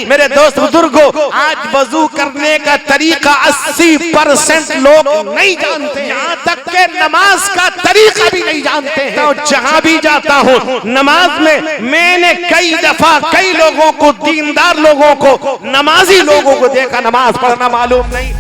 मेरे दोस्त बुजुर्गों, आज वजू करने का तरीका 80% लोग नहीं जानते, यहाँ तक के नमाज का तरीका भी नहीं जानते हैं। तो जहाँ भी जाता हूँ नमाज में मैंने कई दफा कई लोगों को, दीनदार लोगों को, नमाजी लोगों को देखा नमाज पढ़ना मालूम नहीं।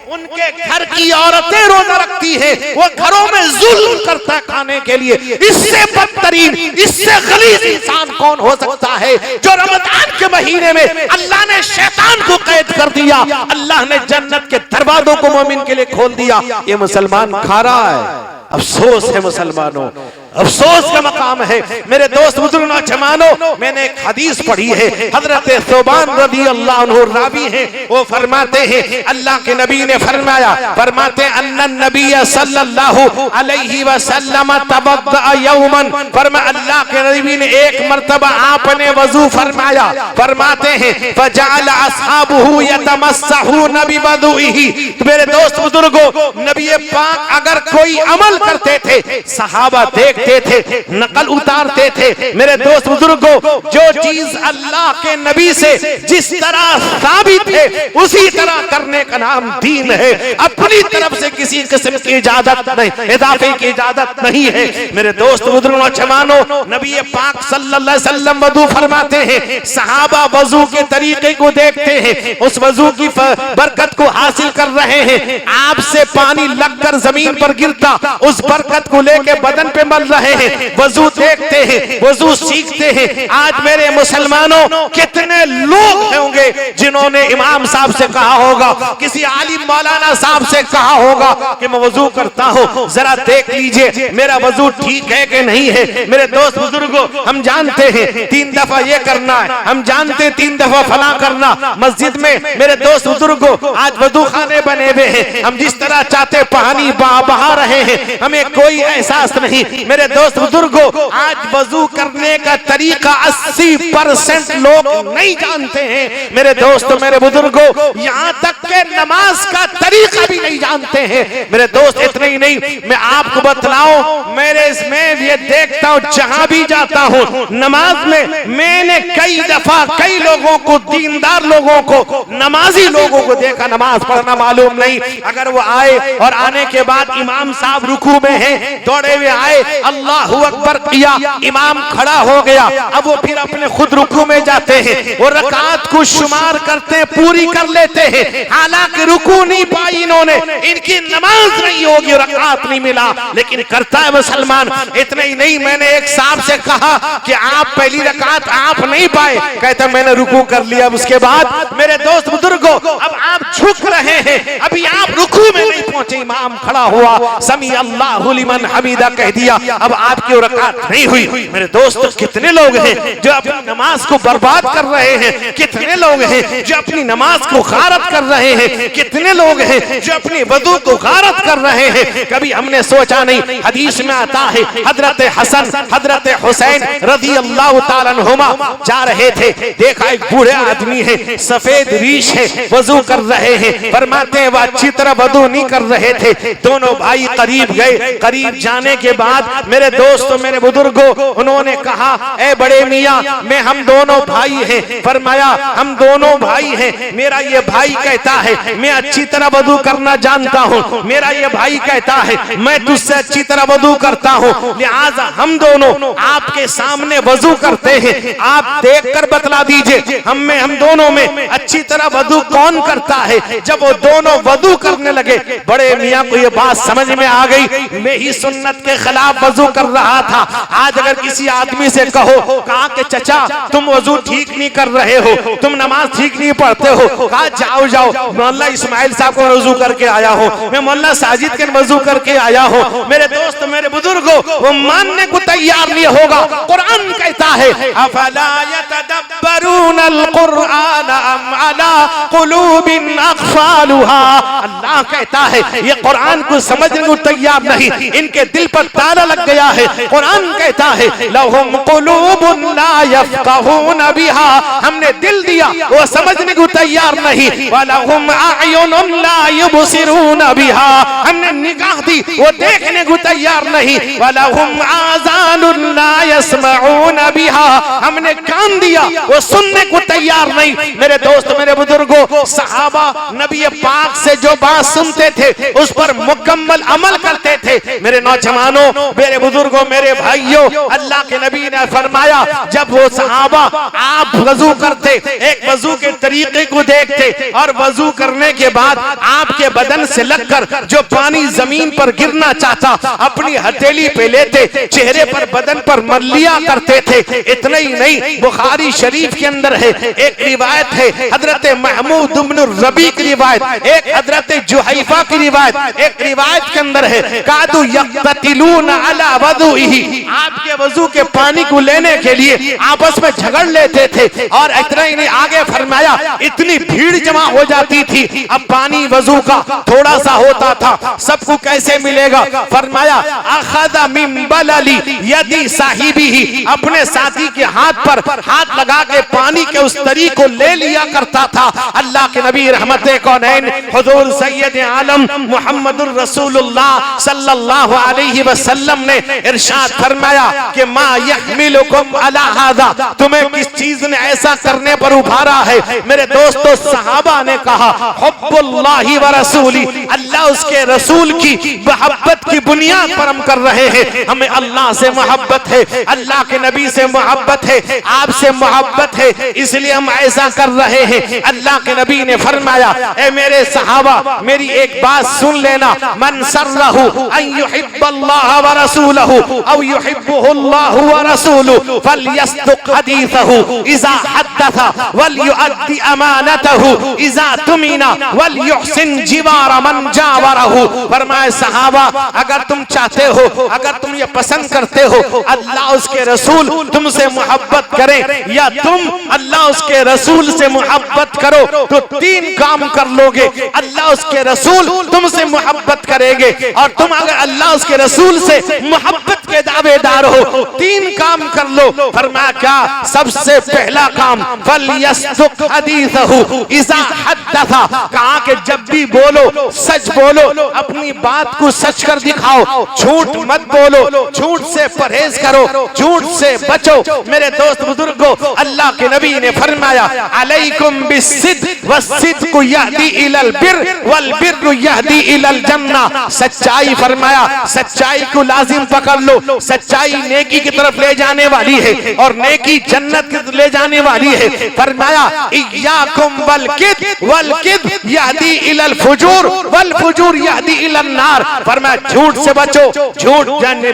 उनके घर की औरतें रोजा रखती है, वो घरों में जुल्म करता है खाने के लिए। इससे बदतरीन, इससे गलीज इंसान कौन हो सकता है जो रमजान के महीने में अल्लाह ने शैतान को कैद कर दिया, अल्लाह ने जन्नत के दरवाजों को मोमिन के लिए खोल दिया। ये मुसलमान खा रहा है। अफसोस है मुसलमानों, अफसोस का मकाम है। मेरे दोस्त बुजुर्ग नौजवानों, मैंने एक हदीस पढ़ी है, हजरत सोबान रज़ी अल्लाह अन्हु रावी हैं, वो फरमाते हैं अल्लाह के नबी ने फरमाया, फरमाते अन्नन नबी सल्लल्लाहु अलैहि वसल्लम तवद्दा यौमन, फरमा अल्लाह के नबी ने एक मर्तबा आपने वजू फरमाया, फरमाते हैं फजअल अस्हाबुहु यतमस्सहुन बिवदुइही। मेरे दोस्त बुजुर्गों, नबी पाक अगर कोई अमल करते थे सहाबा देखते थे, नकल उतारते थे। मेरे दोस्त बुजुर्गों, जो चीज अल्लाह के नबी से जिस तरह साबित है उसी तरह करने का नाम दीन है। अपनी तरफ से किसी किस्म की इजाजत नहीं, इजाफे की इजाजत नहीं है। मेरे दोस्त बुजुर्ग नौजवानों, नबी पाक सल्लल्लाहु अलैहि वसल्लम वजू फरमाते हैं, सहाबा वजू के तरीके को देखते हैं, उस वजू की बरकत को हासिल कर रहे हैं। आपसे पानी लगकर जमीन पर गिरता, उस बरकत को लेके बदन पे मल रहे हैं। वजू देखते हैं, वजू सीखते हैं। आज मेरे मुसलमानों, कितने लोग होंगे जिन्होंने इमाम साहब से कहा होगा, किसी आलिम मौलाना साहब से कहा होगा कि मैं वजू करता हूँ, जरा देख लीजिए मेरा वजू ठीक है कि नहीं है। मेरे दोस्त बुजुर्गों, हम जानते हैं 3 दफा ये करना है, हम जानते हैं 3 दफा फला करना। मस्जिद में मेरे दोस्त बुजुर्गों आज वजू खाने बने हुए हैं, हम जिस तरह चाहते पानी बहा रहे हैं, हमें कोई एहसास नहीं। मेरे दोस्त बुजुर्गों, आज वजू करने का तरीका 80% लोग नहीं जानते हैं। मेरे दोस्तों, मेरे बुजुर्गों, यहाँ तक के नमाज का तरीका भी नहीं जानते हैं। मेरे दोस्त, इतने ही नहीं, मैं आपको बतलाऊं, मेरे इसमें ये देखता हूँ जहाँ भी जाता हूँ नमाज में मैंने कई दफा कई लोगों को, दीनदार लोगों को, नमाजी लोगों को देखा नमाज पढ़ना मालूम नहीं। अगर वो आए और आने के बाद इमाम साहब रुकू में हैं, दौड़े हुए आए, अल्लाहु अकबर किया, इमाम खड़ा हो गया, अब वो फिर अपने खुद रुकू में जाते हैं, वो रकात को शुमार करते हैं, पूरी कर लेते हैं। हालांकि रुकू नहीं पाई इन्होंने, इनकी नमाज नहीं होगी, रकात नहीं मिला, लेकिन करता है मुसलमान। इतना ही नहीं, मैंने एक साहब से कहा कि आप पहली रकात आप नहीं पाए, कहते मैंने रुकू कर लिया। उसके बाद मेरे दोस्त बुजुर्गों, अब आप झुक रहे हैं, अभी आप रुकू में नहीं पहुंचे, इमाम खड़ा हुआ, समी अल्लाहु लिमन हमीदा कह दिया, अब आपकी रकात नहीं हुई। मेरे दोस्त, कितने लोग हैं जो अपनी नमाज को बर्बाद कर रहे हैं, कितने लोग हैं जो अपनी नमाज को गारत कर रहे हैं, कितने लोग हैं जो अपनी वजू को गारत कर रहे हैं। कभी हमने सोचा नहीं। हदीस में आता है हजरत हसन हजरत हुसैन रज़ी अल्लाह ताला अन्हुमा जा रहे थे, देखा एक बूढ़े आदमी है, सफेद रीश है, वजू कर रहे हैं। फरमाते हैं वह अच्छी तरह वजू नहीं कर रहे थे। दोनों भाई करीब गए, करीब जाने के बाद मेरे दोस्तों, मेरे बुजुर्गों, उन्होंने कहा ए बड़े मियाँ, मैं हम दोनों भाई हैं। फरमाया हम दोनों भाई हैं, मेरा ये भाई कहता है मैं अच्छी तरह वजू करना जानता हूँ, मेरा ये भाई कहता है मैं तुझसे अच्छी तरह वजू करता हूँ, लिहाजा हम दोनों आपके सामने वजू करते हैं, आप देखकर बतला दीजिए हम दोनों में अच्छी तरह वजू कौन करता है। जब वो दोनों वजू करने लगे, बड़े मियाँ को ये बात समझ में आ गई, मैं ही सुन्नत के खिलाफ वजू कर रहा था। आज अगर किसी आदमी से कहो, कहा कि चचा तुम वजू ठीक नहीं कर रहे हो, तुम नमाज ठीक नहीं पढ़ते हो, कहा जाओ जाओ, मोहल्ला इस्माइल साहब को वजू करके आया हूँ, मैं मोहल्ला साजिद के वजू करके आया हूँ। मेरे दोस्त, मेरे बुजुर्गों, वो मानने को तैयार नहीं होगा। कुरान कहता है अफला यतदब्बरूनल कुरआन अम अला कुलूबिन अक़फ़ालुहा। अल्लाह कहता है ये कुरान को समझने को तैयार नहीं, इनके दिल पर ताला लग गया है। कुरान कहता है लहुम कुलूबुन ला यफ़क़हून बिहा, हमने दिल दिया वो समझने को तैयार नहीं। वलहुम अयुनुन ला युबसिरून बिहा, हमने निगाह दी वो देखने को तैयार नहीं। वलहुम आज़ानुन ला यस्मऊन बिहा, हमने कान दिया वो सुनने को तैयार नहीं। मेरे दोस्त मेरे बुजुर्गों, सहाबा नबी पाक से जो बात सुनते थे उस पर मुकम्मल अमल करते थे। मेरे नौजवानों, मेरे बुजुर्गों, मेरे भाइयों, अल्लाह के नबी ने फरमाया जब वो सहाबा आप वजू करते, एक वजू के तरीके को देखते और वजू करने के बाद आपके बदन से लगकर जो पानी जमीन पर गिरना चाहता अपनी हथेली पे लेते, चेहरे पर बदन पर मल लिया करते थे। इतना ही नहीं, बुखारी शरीफ के अंदर है एक रिवायत है हजरत महमूद इब्न रबी की रिवायत, एक हजरत जुहैफा की रिवायत, एक रिवायत के अंदर है कादू यक्ततिलून अला वदुइही, आपके वजू के पानी को लेने के लिए आपस में झगड़ लेते थे। और इतना ही नहीं, आगे फरमाया इतनी भीड़ जमा हो जाती थी, अब पानी वजू का थोड़ा सा होता था, सबको कैसे मिलेगा? फरमाया अखदा मिन बलली यदी साहिबिही, अपने साथी के हाथ पर हाथ लगा के पानी के उस तरी को ले लिया करता था। अल्लाह के नबी रहमते कौनैन हुजूर सैयद आलम मुहम्मदुर रसूलुल्लाह सल्लल्लाहु अलैहि वसल्लम ने इरशाद फरमाया कि मा यहमिलुकुम अला हादा, तुम्हें किस चीज ने ऐसा करने पर उभारा है? मेरे दोस्तों, सहाबा ने कहा हुब्बुल्लाहि व रसूली, अल्लाह उसके रसूल की मोहब्बत की बुनियाद पर हम कर रहे हैं। हमें अल्लाह से मोहब्बत है, अल्लाह के नबी से मोहब्बत है, आपसे मोहब्बत है, इसलिए हम ऐसा कर रहे हैं। अल्लाह के नबी ने फरमाया ए मेरे सहाबा, मेरी एक बात सुन लेना, मन सर्रहु अन युहिब्बल्लाह व रसूलहु औ युहिब्बुहुल्लाहु व रसूलुहु फलयस्दुक हदीसहु इज़ा हद्दसा वलयुअद्दि अमानतहु इज़ा तुमिना वलयुहसिन जिवार मन जावरहु। फरमाए सहाबा, अगर तुम चाहते हो, अगर तुम ये पसंद करते हो अल्लाह उसके रसूल तुमसे मोहब्बत करें या तुम अल्लाह उसके रसूल से मोहब्बत करो, तो तीन काम कर लोगे। अल्लाह उसके रसूल तुमसे मोहब्बत करेंगे और तुम अगर अल्लाह उसके रसूल से मोहब्बत के दावेदार हो, तीन काम कर लो। फरमाया क्या? सबसे पहला काम फलयस्दुक हदीसहु इज़ा हद्दसा, कहा कि जब भी बोलो सच बोलो, अपनी बात को सच कर दिखाओ, झूठ मत बोलो, झूठ से परहेज करो, झूठ से बचो। मेरे दोस्त बुजुर्गों, अल्लाह के नबी ने फरमाया अलैकुम बिस्सिद्क़ वस्सिद्क़ु यहदी इलल बिर्र वल बिर्रु यहदी इलल जन्ना, सच्चाई फरमाया सच्चाई को लाजिम पकड़ लो, सच्चाई नेकी की तरफ ले जाने वाली है और नेकी जन्नत की तरफ ले जाने वाली है। फरमाया इय्याकुम वल किज़्ब यहदी इलल फुजूर वल फुजूर यहदी इलन नार, फरमाया झूठ से बचो, झूठ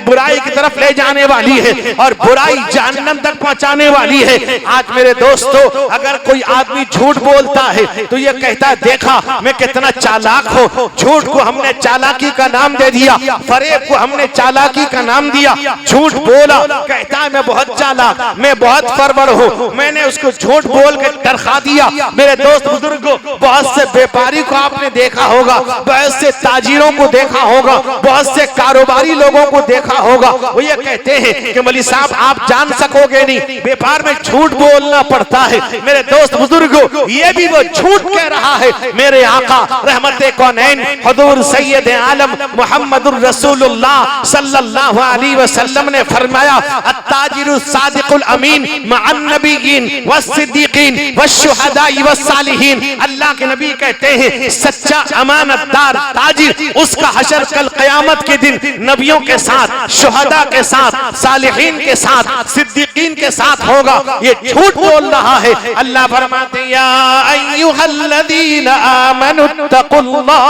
बुराई की तरफ ले जाने वाली है और बुराई जहन्नम तक पहुंचाने वाली है। आज मेरे दोस्तों, अगर कोई आदमी झूठ बोलता है तो ये कहता है देखा मैं कितना चालाक हूँ, झूठ को हमने चालाकी का नाम दे दिया, फरेब को हमने चालाकी का नाम दिया, झूठ बोला, कहता है मैं बहुत चालाक, मैं बहुत फरवर हूँ, मैंने उसको झूठ बोल के तरखा दिया। मेरे दोस्त बुजुर्गों, बहुत से व्यापारी को आपने देखा होगा, बहुत से ताजिरों को देखा होगा, बहुत से कारोबारी लोगों को देखा होगा, वो ये कहते हैं कि मौलवी साहब आप जान सकोगे नहीं, व्यापार में झूठ बोलना पड़ता है। मेरे दोस्त बुजुर्गों, ये भी वो झूठ कह रहा है। मेरे आका रहमते कौनैन हुजूर सैयद आलम मुहम्मदुर रसूलुल्लाह सल्लल्लाहु अलैहि वसल्लम ने फरमाया अत्ताजिरु सादिकुल अमीन मअन नबिय्यीन वस्सिद्दीकीन वश्शुहदाई वस्सालिहीन। अल्लाह के नबी कहते हैं सच्चा अमानतदार ताजिर उसका हशर कल क़यामत के दिन नबियों के साथ, शुहदा के साथ, सालिहीन के साथ, सिद्दीकीन के साथ होगा। ये झूठ बोल रहा है। अल्लाह फरमाते या अय्युहल्लज़ीना आमनुत्तकुल्लाह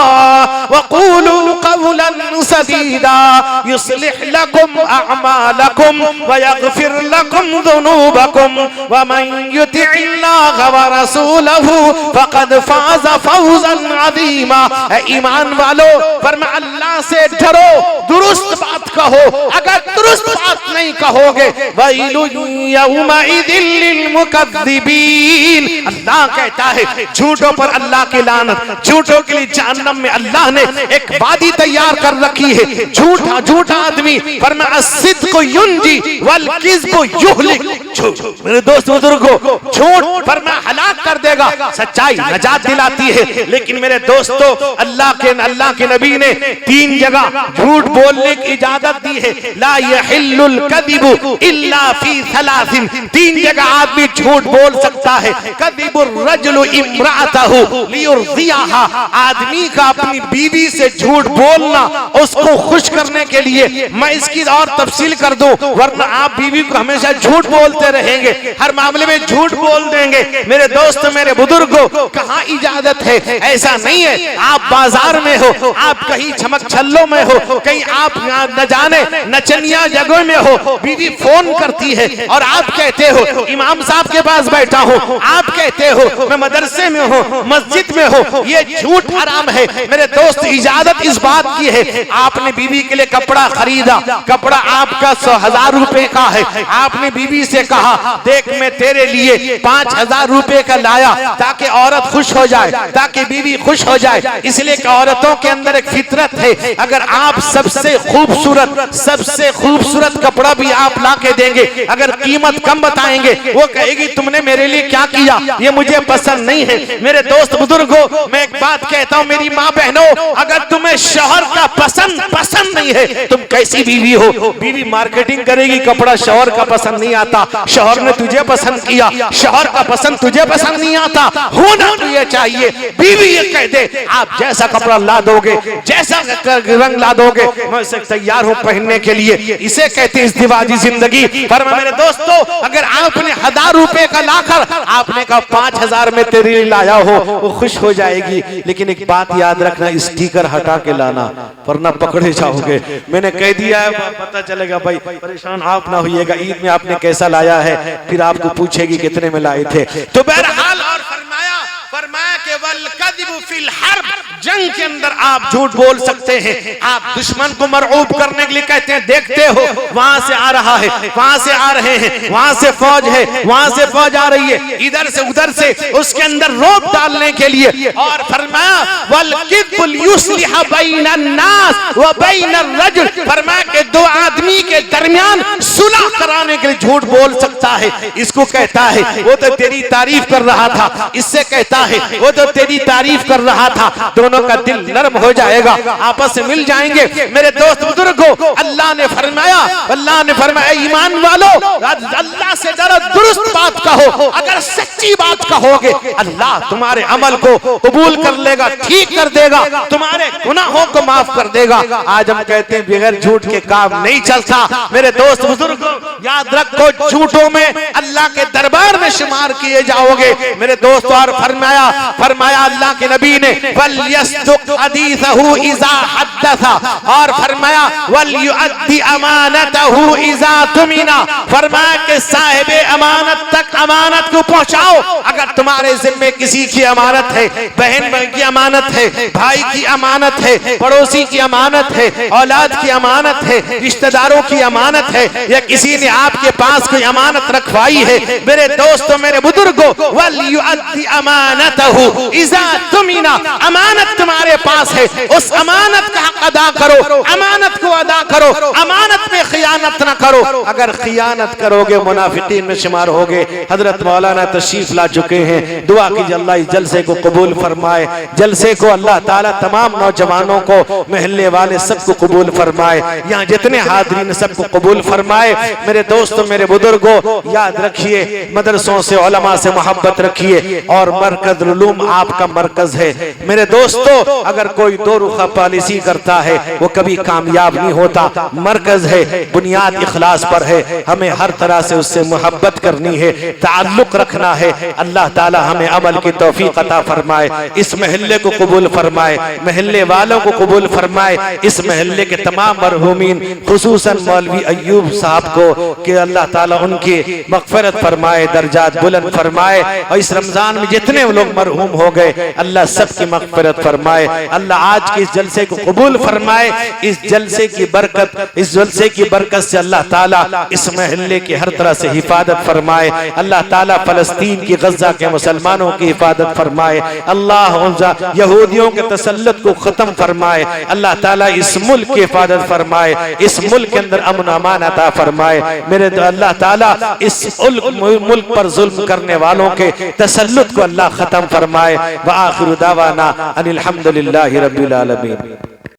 वक़ूलू क़ौलन सदीदा युस्लिह लकुम अअमालकुम व यग़फिर लकुम ज़ुनूबकुम व मन युतिइल्लाह व रसूलहू फ़क़द फ़ाज़ फ़ौज़न अज़ीमा। ईमान वालों, फरमा अल्लाह से डरो, दुरुस्त बात कहो, अगर दुरुस्त बात नहीं कहोगे वैलु यौमइज़िल लिलमुकज़्ज़िबीन। अल्लाह कहता है झूठों पर अल्लाह की लानत, झूठों के लिए जहन्नम में अल्लाह ने एक वादी तैयार कर रखी है। झूठा आदमी फरमाया अस्सिद्क़ु युंजी वल किज़्बु युहलिक। मेरे दोस्त बुजुर्गों, झूठ फरमाया हलाक कर देगा, सच्चाई नजात दिलाती है। लेकिन मेरे दोस्तों, अल्लाह अल्लाह के नबी ने 3 जगह झूठ बोलने की इजाजत दी है। ला यहिल्लुल कदिबु इल्ला फी सलासिन, 3 जगह आदमी झूठ बोल सकता है। कदिबुर रजुलु इम्राअतहु लियुर्दियाहा, आदमी का अपनी बीवी से झूठ बोलना उसको खुश करने के लिए। मैं इसकी और तफसील कर दूं, वरना आप बीवी को हमेशा झूठ बोलते रहेंगे, हर मामले में झूठ बोल देंगे। मेरे दोस्त, मेरे बुजुर्गों, कहाँ इजाजत है? ऐसा नहीं है। आप बाजार में हो, आप कहीं चमक छल्लों में हो, कहीं आप न जाने नचनिया जगह में हो, बीवी फोन करती है और आप कहते हो इमाम साहब के पास बैठा हूँ, आप कहते हो मैं मदरसे में हूँ, मस्जिद में हो। ये झूठ हराम है। मेरे दोस्त, इजाजत इस बात की है, आपने बीवी के लिए कपड़ा खरीदा, कपड़ा आपका 1000 रुपए का है, आपने बीवी से कहा देख मैं तेरे लिए 5000 रुपए का लाया ताकि औरत खुश हो जाए, ताकि बीवी खुश हो जाए। इसलिए कि औरतों के अंदर एक फितरत है, अगर आप सबसे खूबसूरत कपड़ा भी आप ला के देंगे, अगर कीमत कम बताएंगे, वो कहेगी तुमने मेरे लिए क्या किया, ये मुझे पसंद नहीं है। मेरे दोस्त बुजुर्गों, मैं एक बात कहता हूँ, मेरी माँ बहनों, अगर तुम्हें शौहर का पसंद नहीं है, तुम कैसी बीवी हो? बीवी मार्केटिंग करेगी, कपड़ा शौहर का पसंद नहीं आता, शौहर ने तुझे पसंद किया, शौहर का पसंद तुझे पसंद नहीं आता, होना तुझे चाहिए। बीवी ये कह दे आप जैसा कपड़ा ला दोगे, जैसा रंग ला दोगे, मैं इसे तैयार हूं पहनने के लिए। इसे कहते हैं इज़्दिवाजी जिंदगी। पर मेरे दोस्तों, अगर आपने 1000 रुपए का लाकर आपने कहा 5000 में तेरे लिए लाया हो, वो खुश हो जाएगी। लेकिन एक बात याद रखना, स्टिकर हटा के लाना, वरना पकड़े जाओगे। मैंने कह दिया है, पता चलेगा भाई, परेशान आप ना होइएगा, ईद में आपने कैसा लाया है, फिर आपको पूछेगी कितने में लाए थे। तो बहरहाल, और फरमाया कि वल कदिबु फिल हर्ब, जंग के अंदर आप झूठ बोल सकते हैं। आप दुश्मन को मरऊब करने के लिए कहते हैं देखते हो वहां से आ रहा है, वहां से आ रहे हैं, वहां से फौज है, वहां से फौज आ रही है, इधर से उधर से, उसके अंदर रोक डालने के लिए। और फरमाया वल किद्बुल युस्लिह बैनन नास व बैनर रजुल, फरमाया कि 2 आदमी के दरमियान सुलह कराने के लिए झूठ बोल सकता है। इसको कहता है वो तो तेरी तारीफ कर रहा था, इससे कहता है वो तो तेरी तारीफ कर रहा था, दोनों का दिल नरम हो जाएगा, आपस में मिल जाएंगे। मेरे दोस्त बुजुर्गों, अल्लाह ने फरमाया ईमान वालों, अल्लाह से जरा दुरुस्त बात कहो। अगर सच्ची बात कहोगे, अल्लाह तुम्हारे अमल को कबूल कर लेगा, ठीक कर देगा, तुम्हारे गुनाहों को माफ कर देगा। आज हम कहते हैं बगैर झूठ के काम नहीं चलता। मेरे दोस्त बुजुर्गों, याद रखो, झूठों में अल्लाह के दरबार में शुमार किए जाओगे। मेरे दोस्त, और फरमाया अल्लाह के नबी ने वल यस्दुक हदीसहु इज़ा हद्दसा, और फरमाया वल युअद्दी अमानतहु इज़ा तुमिना, फरमाया कि साहिब अमानत तक अमानत को पहुंचाओ। अगर तुम्हारे जिम्मे किसी की अमानत है, बहन की अमानत है, भाई की अमानत है, पड़ोसी की अमानत है, औलाद की अमानत है, रिश्तेदारों की अमानत है, या किसी ने आपके पास कोई अमानत रखवाई है, मेरे दोस्तों, मेरे बुजुर्गों, वल युअद्दी अमानतहु इज़ा तुमिना, अमानत तुम्हारे पास है, उस अमानत का हक अदा करो, अमानत को अदा करो, अमानत में खियानत ना करो। अगर खियानत करोगे मुनाफिकीन में शुमार होगे। हजरत मौलाना तशरीफ ला चुके हैं, दुआ कीजिए अल्लाह इस जलसे को कबूल फरमाए, जलसे को अल्लाह ताला तमाम नौजवानों को, महल्ले वाले सबको कबूल फरमाए, यहाँ जितने हाज़रीन सबको कबूल फरमाए। मेरे दोस्तों, मेरे बुजुर्गों, याद रखिए, मदरसों से, उलमा से मोहब्बत रखिए, और मरकज़ उलूम आपका मरकज है। मेरे दोस्तों, अगर कोई 2 रुखा पॉलिसी करता है वो कभी कामयाब नहीं होता। मरकज है, बुनियाद इखलास पर है, हमें हर तरह से उससे मोहब्बत करनी है, ताल्लुक रखना है। अल्लाह ताला हमें अमल की तौफीक अता फरमाए, इस महल्ले को कबूल फरमाए, महल्ले वालों को कबूल फरमाए, इस महल्ले के तमाम मरहूमीन, खुसूसन मौलवी अय्यूब साहब को, कि अल्लाह ताला उनकी मग़फ़िरत फरमाए, दर्जात बुलंद फरमाए। और इस रमजान में जितने लोग मरहूम हो गए, अल्लाह सबकी मग़फ़िरत फरमाए। अल्लाह आज के इस जलसे को कबूल फरमाए। इस जलसे की बरकत, इस जलसे की बरकत से अल्लाह ताला इस महल्ले की हर तरह से हिफाजत फरमाए। अल्लाह ताला फ़लस्तीन की, गज़ा के मुसलमानों की हिफाजत फरमाए। अल्लाह यहूदियों के तसल्लुत को ख़त्म फरमाए। अल्लाह ताला इस मुल्क की हिफाजत फरमाए, इस मुल्क के अंदर अमन अमान अता फरमाए। मेरे अल्लाह ताला इस मुल्क पर जुल्म करने वालों के तसल्लुत को अल्लाह ख़त्म फरमाए। आखिरु दावाना अनिल हम्दुलिल्लाहि रब्बिल आलमीन।